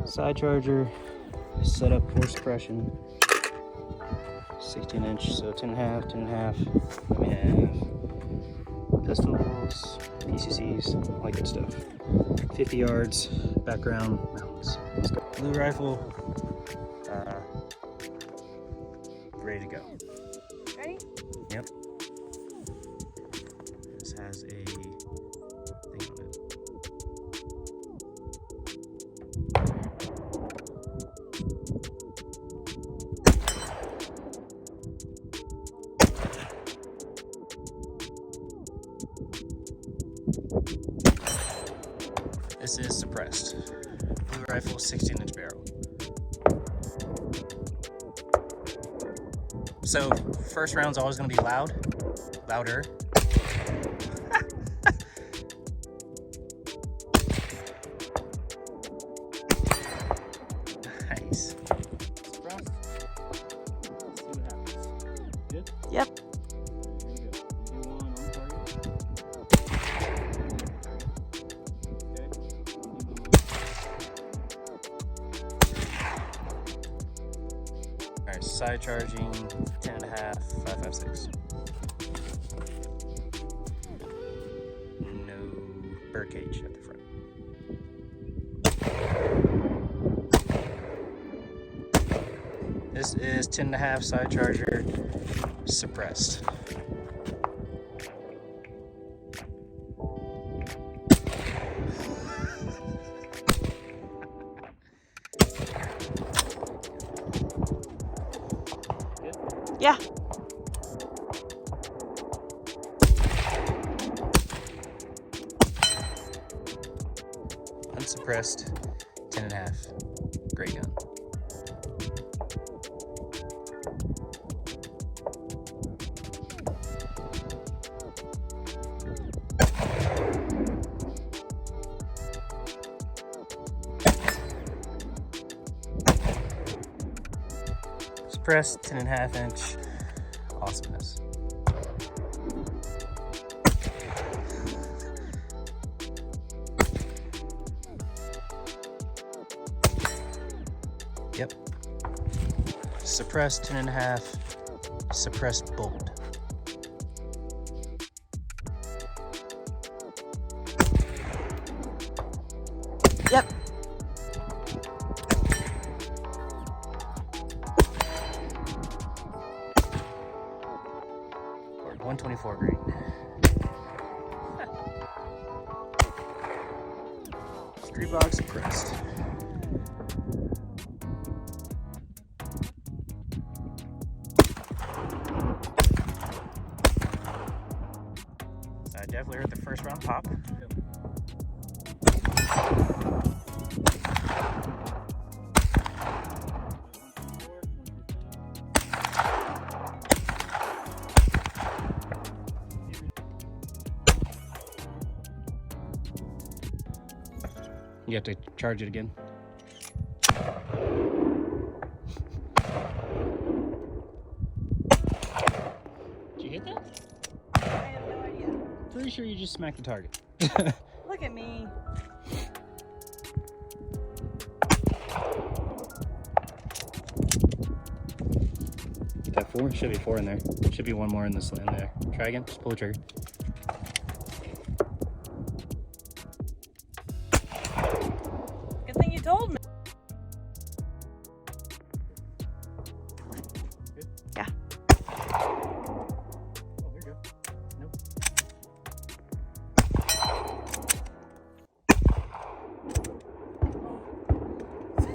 Side charger, setup for suppression. 16 inch, so 10.5, 10.5. We have pistols, PCCs, all that good stuff. 50 yards, background mounts. Let's go. Blue rifle, ready to go. Ready? Yep. This has a thing on it. This is suppressed. Blue rifle, 16-inch barrel. So, first round's always going to be louder. Nice. Suppressed. Let's see what happens. Good? Yep. Here we go. Do one on target. Okay. Alright, side charging, 10.5, 5.56. No bird cage at the front. This is 10.5 side charger, suppressed. Yeah. Unsuppressed, 10.5. Great gun. Suppressed, 10.5 inch. Awesomeness. Yep. Suppressed, 10.5. Suppressed bolt. Yep. Or 124 grain. Stribog suppressed. I definitely heard the first round pop. You have to charge it again. Did you hit that? I have no idea. Pretty sure you just smacked the target. Look at me. Got 4? Should be 4 in there. Should be one more in this in there. Try again. Just pull the trigger.